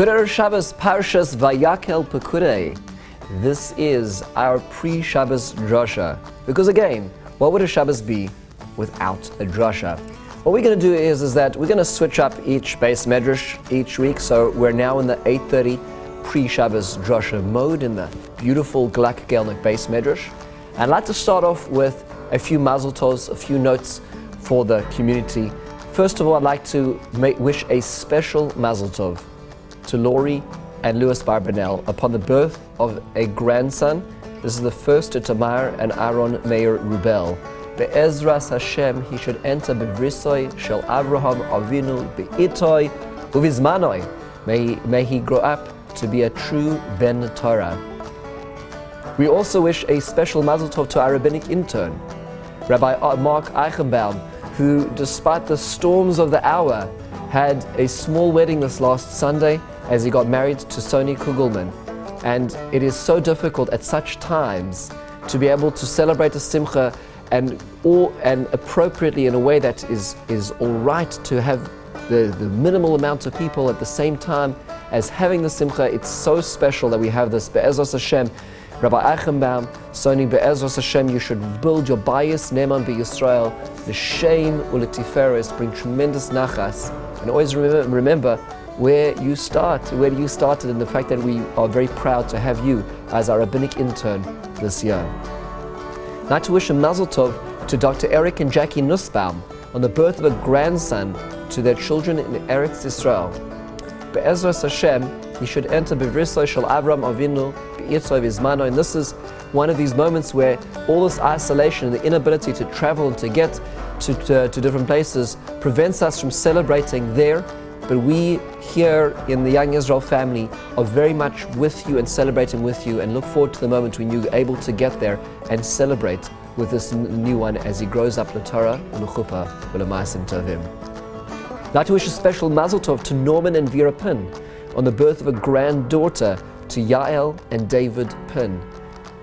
Good Erev Shabbos, Parshas Vayakhel Pekudei. This is our pre-Shabbos Drasha. Because again, what would a Shabbos be without a Drasha? What we're going to do is that we're going to switch up each base medrash each week. So we're now in the 8:30 pre-Shabbos Drasha mode in the beautiful Glak Gelnik base medrash. And I'd like to start off with a few mazel tovs, a few notes for the community. First of all, I'd like to wish a special mazel tov to Laurie and Louis Barbanel upon the birth of a grandson. This is the first to Tamar and Aaron Meir Rubel. Be'ezras Hashem, he should enter bevrisoi shel Avraham Avinu be'itoi uvizmanoi. May he grow up to be a true Ben Torah. We also wish a special mazel tov to our rabbinic intern, Rabbi Mark Eichenbaum, who, despite the storms of the hour, had a small wedding this last Sunday as he got married to Soni Kugelman. And it is so difficult at such times to be able to celebrate a simcha and appropriately in a way that is all right, to have the minimal amount of people at the same time as having the simcha. It's so special that we have this. Be'ezras Hashem, Rabbi Eichenbaum, Soni, Be'ezras Hashem, you should build your bayis neman b'Yisrael, the shame u'letiferes, bring tremendous nachas. And always remember where you started, and the fact that we are very proud to have you as our rabbinic intern this year. I'd like to wish a mazel tov to Dr. Eric and Jackie Nussbaum on the birth of a grandson to their children in Eretz Yisrael. Be'ezras Hashem, he should enter bevrisoi shel Avram Avinu be'itoi vizmano. And this is one of these moments where all this isolation and the inability to travel and to get to different places prevents us from celebrating there. But we here in the Young Israel family are very much with you and celebrating with you, and look forward to the moment when you're able to get there and celebrate with this new one as he grows up the Torah and the chuppah v'lema'asim tovim. I'd like to wish a special mazel tov to Norman and Vera Pin on the birth of a granddaughter to Yael and David Pin.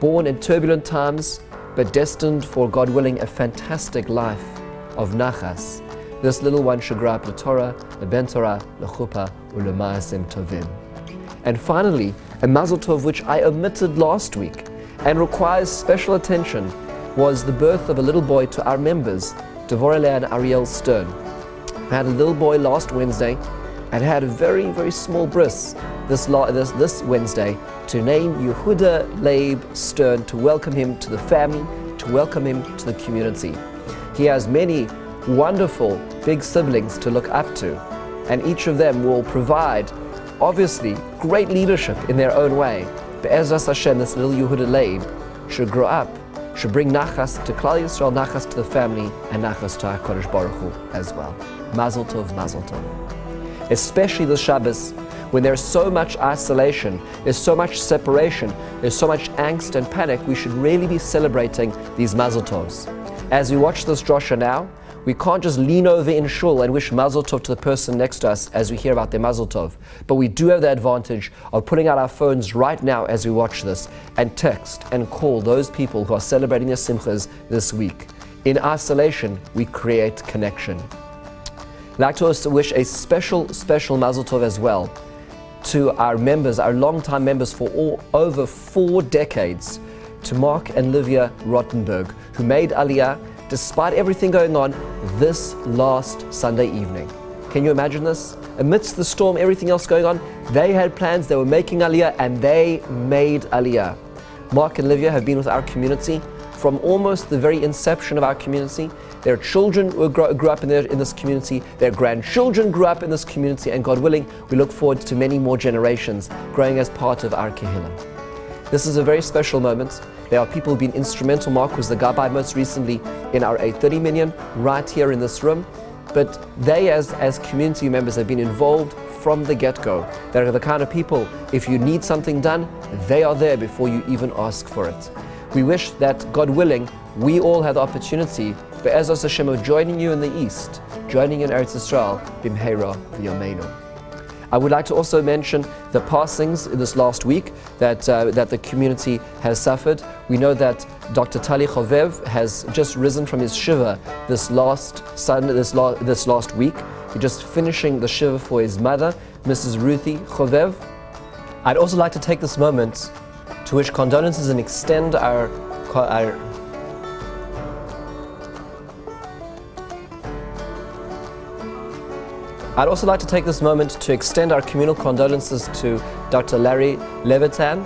Born in turbulent times, but destined for, God willing, a fantastic life of nachas. This little one should grow up the Torah, the Ben Torah, the chuppah, u'lema'asim tovim. And finally, a mazel tov which I omitted last week and requires special attention was the birth of a little boy to our members, Devorah and Ariel Stern. I had a little boy last Wednesday and had a very, very small bris this Wednesday to name Yehuda Leib Stern, to welcome him to the family, to welcome him to the community. He has many wonderful big siblings to look up to, and each of them will provide, obviously, great leadership in their own way. Be'ezras Hashem, this little Yehuda Leib should grow up, should bring nachas to Klal Yisrael, nachas to the family, and nachas to HaKadosh Baruch Hu as well. Mazel tov, mazel tov. Especially this Shabbos, when there's so much isolation, there's so much separation, there's so much angst and panic, we should really be celebrating these mazel tovs. As we watch this drasha now, we can't just lean over in shul and wish mazel tov to the person next to us as we hear about their mazel tov. But we do have the advantage of putting out our phones right now as we watch this and text and call those people who are celebrating their simchas this week. In isolation, we create connection. I'd like to also wish a special mazel tov as well to our members, our long-time members for over 4 decades, to Mark and Livia Rottenberg, who made Aliyah despite everything going on this last Sunday evening. Can you imagine this? Amidst the storm, everything else going on, they had plans, they were making Aliyah, and they made Aliyah. Mark and Livia have been with our community from almost the very inception of our community. Their children grew up in this community, their grandchildren grew up in this community, and God willing, we look forward to many more generations growing as part of our kehillah. This is a very special moment. There are people who've been instrumental. Mark was the gabbai most recently in our 8:30 minyan, right here in this room. But they, as community members, have been involved from the get-go. They're the kind of people, if you need something done, they are there before you even ask for it. We wish that, God willing, we all have the opportunity, be'ezras Hashem, of joining you in the East, joining in Eretz Yisrael, bimheira v'yameinu. I would like to also mention the passings this last week that the community has suffered. We know that Dr. Tali Chovev has just risen from his shiva this last week. He's just finishing the shiva for his mother, Mrs. Ruthie Chovev. I'd also like to take this moment to wish condolences and extend our I'd also like to take this moment to extend our communal condolences to Dr. Larry Levitan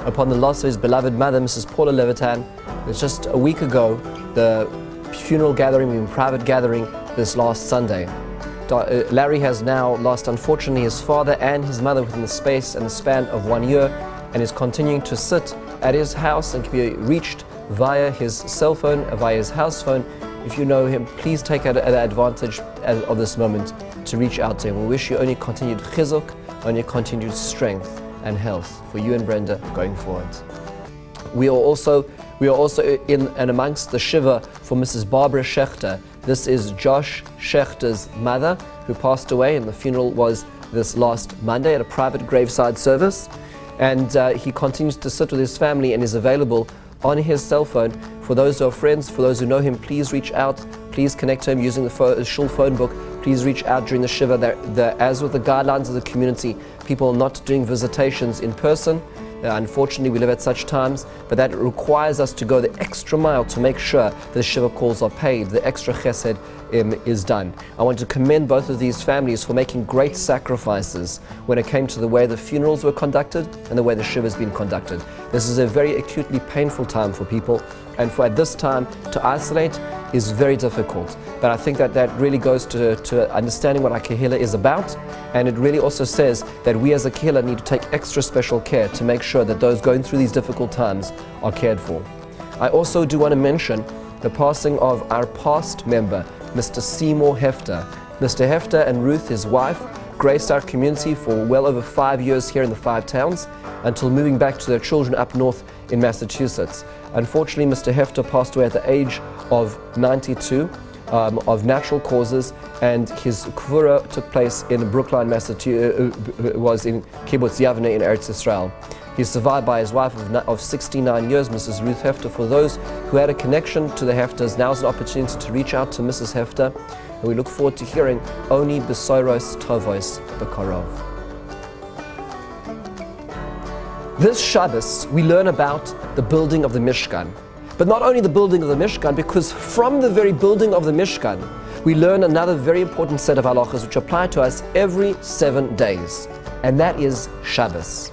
upon the loss of his beloved mother, Mrs. Paula Levitan. It's just a week ago, the funeral gathering, private gathering, this last Sunday. Larry has now lost, unfortunately, his father and his mother within the space and the span of 1 year, and is continuing to sit at his house and can be reached via his cell phone, via his house phone. If you know him, please take advantage of this moment to reach out to him. We wish you only continued chizuk, only continued strength and health for you and Brenda going forward. We are also in and amongst the shiva for Mrs. Barbara Schechter. This is Josh Schechter's mother, who passed away, and the funeral was this last Monday at a private graveside service. And he continues to sit with his family and is available on his cell phone. For those who are friends, for those who know him, please reach out. Please connect to him using the Shul phone book. Please reach out during the Shiva. As with the guidelines of the community, people are not doing visitations in person. Unfortunately, we live at such times, but that requires us to go the extra mile to make sure the Shiva calls are paid, the extra chesed is done. I want to commend both of these families for making great sacrifices when it came to the way the funerals were conducted and the way the Shiva has been conducted. This is a very acutely painful time for people, and for at this time to isolate is very difficult. But I think that really goes to understanding what our Kehillah is about, and it really also says that we as a Kehillah need to take extra special care to make sure that those going through these difficult times are cared for. I also do want to mention the passing of our past member, Mr. Seymour Hefter. Mr. Hefter and Ruth, his wife, graced our community for well over 5 years here in the Five Towns, until moving back to their children up north in Massachusetts. Unfortunately, Mr. Hefter passed away at the age of 92 of natural causes, and his kfura took place in Brookline, Massachusetts, was in Kibbutz Yavneh in Eretz Yisrael. He's survived by his wife of 69 years, Mrs. Ruth Hefter. For those who had a connection to the Hefters, now's an opportunity to reach out to Mrs. Hefter, and we look forward to hearing Oni Besoros Tovos Bekorov. This Shabbos, we learn about the building of the Mishkan. But not only the building of the Mishkan, because from the very building of the Mishkan, we learn another very important set of halachas which apply to us every 7 days, and that is Shabbos.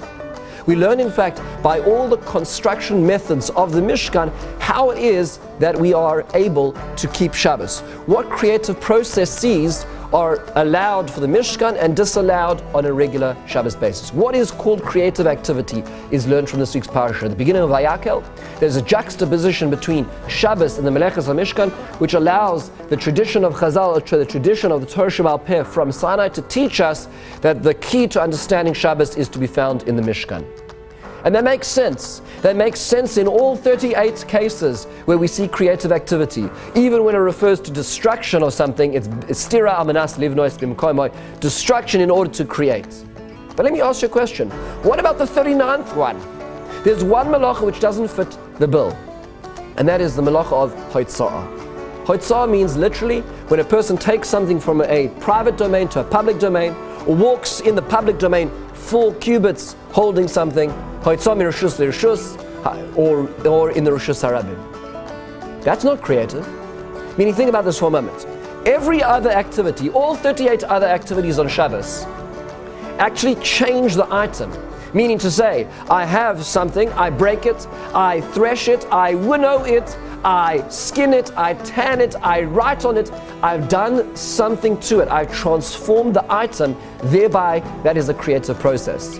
We learn, in fact, by all the construction methods of the Mishkan, how it is that we are able to keep Shabbos. What creative processes are allowed for the Mishkan and disallowed on a regular Shabbos basis. What is called creative activity is learned from this week's parasha. At the beginning of Vayakhel, there's a juxtaposition between Shabbos and the Melechas HaMishkan, which allows the tradition of Chazal, the tradition of the Torah Sheba'al Peh from Sinai, to teach us that the key to understanding Shabbos is to be found in the Mishkan. And that makes sense. That makes sense in all 38 cases where we see creative activity. Even when it refers to destruction or something, it's stira amanas livnois b'mkomo, destruction in order to create. But let me ask you a question. What about the 39th one? There's one malacha which doesn't fit the bill, and that is the malacha of hoitzah. Hoitzah means literally when a person takes something from a private domain to a public domain, or walks in the public domain 4 cubits holding something, hoitzah mi reshus l'reshus, or in the reshus harabim. That's not creative. Meaning, think about this for a moment. Every other activity, all 38 other activities on Shabbos, actually change the item. Meaning to say, I have something, I break it, I thresh it, I winnow it, I skin it, I tan it, I write on it. I've done something to it. I've transformed the item. Thereby, that is a creative process.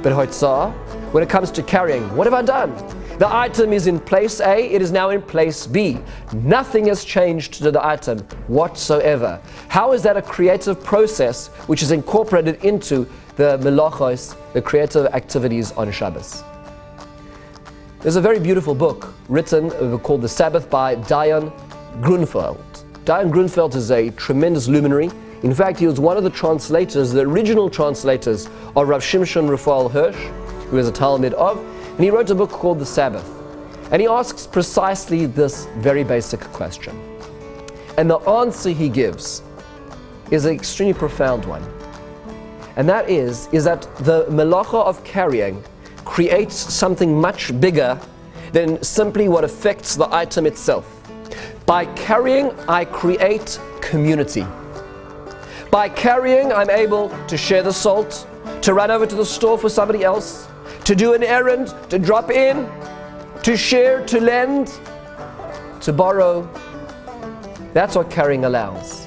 But hoitzah, when it comes to carrying, what have I done? The item is in place A, it is now in place B. Nothing has changed to the item whatsoever. How is that a creative process which is incorporated into the melachos, the creative activities on Shabbos? There's a very beautiful book written called The Sabbath by Dayan Grunfeld. Dayan Grunfeld is a tremendous luminary. In fact, he was one of the translators, the original translators of Rav Shimshon Raphael Hirsch, who is a Talmud of, and he wrote a book called The Sabbath. And he asks precisely this very basic question. And the answer he gives is an extremely profound one. And that is that the melacha of carrying creates something much bigger than simply what affects the item itself. By carrying, I create community. By carrying, I'm able to share the salt, to run over to the store for somebody else, to do an errand, to drop in, to share, to lend, to borrow. That's what carrying allows.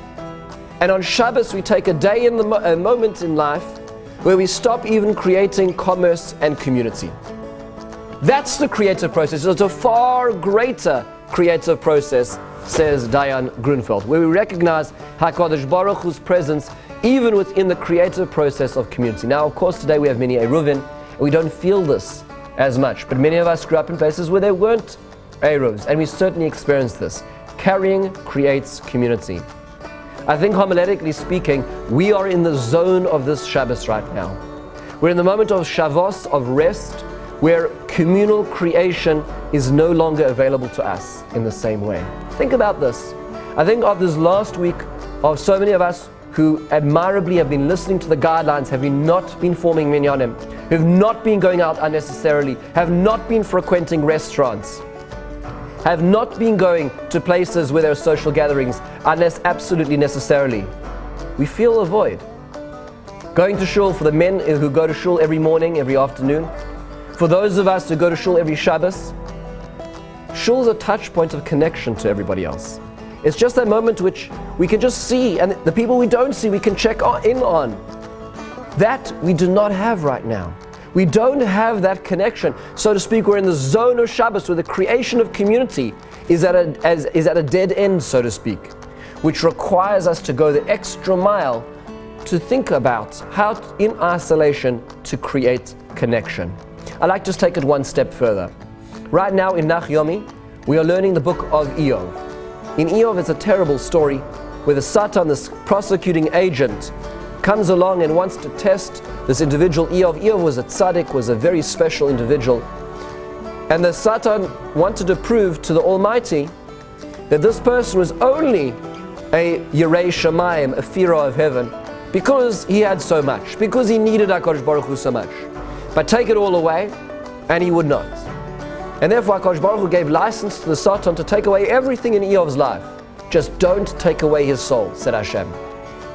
And on Shabbos, we take a day in a moment in life where we stop even creating commerce and community. That's the creative process. It's a far greater creative process, says Diane Grunfeld, where we recognize HaKadosh Baruch Hu's presence even within the creative process of community. Now, of course, today we have many Eruvin, and we don't feel this as much, but many of us grew up in places where there weren't Eruvs, and we certainly experienced this. Carrying creates community. I think homiletically speaking, we are in the zone of this Shabbos right now. We're in the moment of Shabbos, of rest, where communal creation is no longer available to us in the same way. Think about this. I think of this last week of so many of us who admirably have been listening to the guidelines, have not been forming minyanim, have not been going out unnecessarily, have not been frequenting restaurants, have not been going to places where there are social gatherings unless absolutely necessarily. We feel a void. Going to shul for the men who go to shul every morning, every afternoon, for those of us who go to shul every Shabbos, shul is a touch point of connection to everybody else. It's just that moment which we can just see, and the people we don't see we can check in on. That we do not have right now. We don't have that connection. So to speak, we're in the zone of Shabbos where the creation of community is at a dead end, so to speak, which requires us to go the extra mile to think about how, in isolation, to create connection. I'd like to just take it one step further. Right now in Nach Yomi, we are learning the book of Eov. In Eov, it's a terrible story where the Satan, this prosecuting agent, comes along and wants to test this individual Eov. Eov was a tzaddik, was a very special individual. And the Satan wanted to prove to the Almighty that this person was only a Yirei Shamayim, a fear of heaven, because he had so much, because he needed HaKadosh Baruch Hu so much. But take it all away, and he would not. And therefore HaKadosh Baruch Hu gave license to the Satan to take away everything in Eov's life. Just don't take away his soul, said Hashem.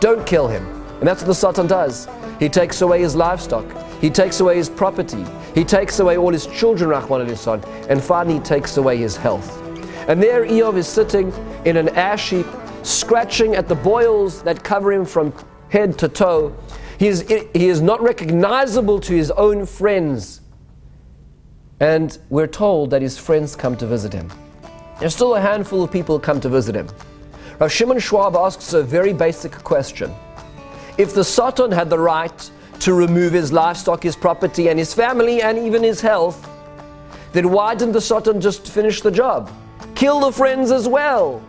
Don't kill him. And that's what the Satan does. He takes away his livestock. He takes away his property. He takes away all his children, Rahman al-Insan. And finally, he takes away his health. And there Eov is sitting in an ash heap, scratching at the boils that cover him from head to toe. He is not recognizable to his own friends. And we're told that his friends come to visit him. There's still a handful of people who come to visit him. Rav Shimon Schwab asks a very basic question. If the Satan had the right to remove his livestock, his property, and his family, and even his health, then why didn't the Satan just finish the job? Kill the friends as well.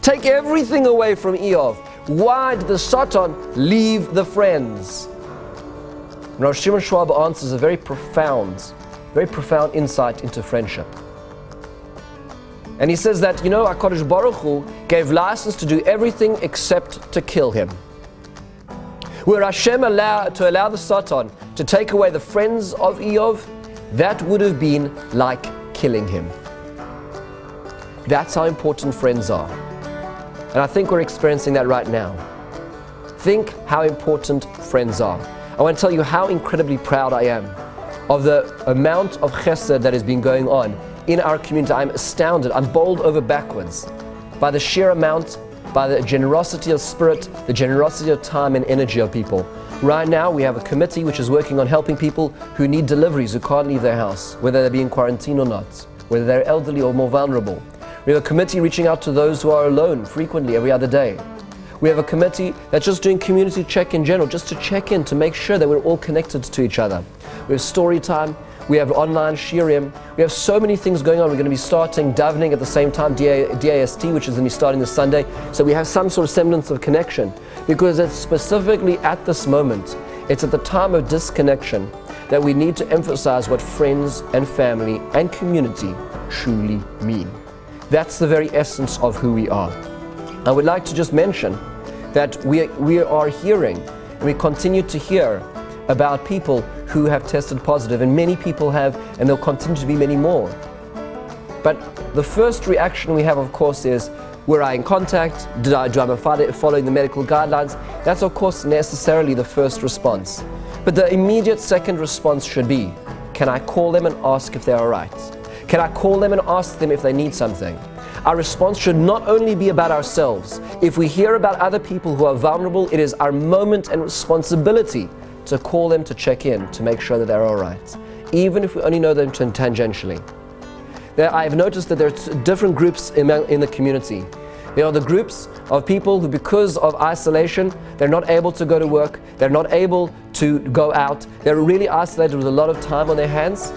Take everything away from Eov. Why did the Satan leave the friends? Rav Shimon Schwab answers a very profound insight into friendship. And he says that, HaKadosh Baruch Hu gave license to do everything except to kill him. Were Hashem to allow the Satan to take away the friends of Eov, that would have been like killing him. That's how important friends are. And I think we're experiencing that right now. Think how important friends are. I want to tell you how incredibly proud I am of the amount of chesed that has been going on in our community. I'm astounded, I'm bowled over backwards by the sheer amount, by the generosity of spirit, the generosity of time and energy of people. Right now we have a committee which is working on helping people who need deliveries, who can't leave their house, whether they're being quarantined or not, whether they're elderly or more vulnerable. We have a committee reaching out to those who are alone frequently every other day. We have a committee that's just doing community check in general, just to check in, to make sure that we're all connected to each other. We have story time, we have online shirim, we have so many things going on. We're going to be starting davening at the same time, DAST, which is going to be starting this Sunday. So we have some sort of semblance of connection, because it's specifically at this moment, it's at the time of disconnection that we need to emphasize what friends and family and community truly mean. That's the very essence of who we are. I would like to just mention that we are hearing and we continue to hear about people who have tested positive, and many people have, and there'll continue to be many more. But the first reaction we have, of course, is, were I in contact? Do I following the medical guidelines? That's, of course, necessarily the first response. But the immediate second response should be, can I call them and ask if they're all right? Can I call them and ask them if they need something? Our response should not only be about ourselves. If we hear about other people who are vulnerable, it is our moment and responsibility to call them, to check in, to make sure that they're all right, even if we only know them tangentially. I've noticed that there are different groups in the community. There are the groups of people who, because of isolation, they're not able to go to work, they're not able to go out, they're really isolated with a lot of time on their hands.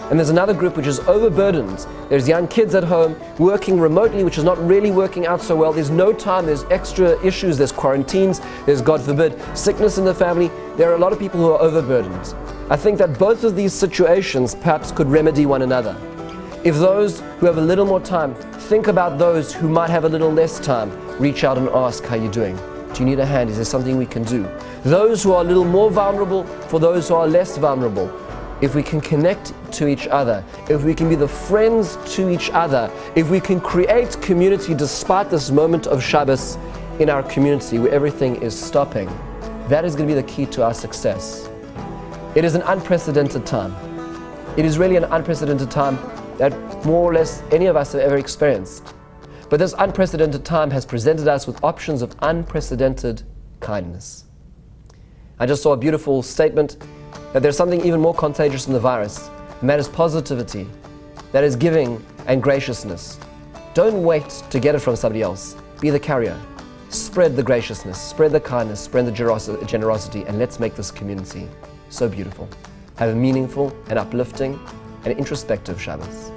And there's another group which is overburdened. There's young kids at home working remotely, which is not really working out so well. There's no time, there's extra issues, there's quarantines, there's, God forbid, sickness in the family. There are a lot of people who are overburdened. I think that both of these situations perhaps could remedy one another. If those who have a little more time think about those who might have a little less time, reach out and ask, how are you doing? Do you need a hand? Is there something we can do? Those who are a little more vulnerable for those who are less vulnerable. If we can connect to each other, if we can be the friends to each other, if we can create community despite this moment of Shabbos in our community where everything is stopping, that is going to be the key to our success. It is an unprecedented time. It is really an unprecedented time that more or less any of us have ever experienced. But this unprecedented time has presented us with options of unprecedented kindness. I just saw a beautiful statement that there's something even more contagious than the virus, and that is positivity, that is giving and graciousness. Don't wait to get it from somebody else. Be the carrier. Spread the graciousness, spread the kindness, spread the generosity, and let's make this community so beautiful. Have a meaningful and uplifting and introspective Shabbos.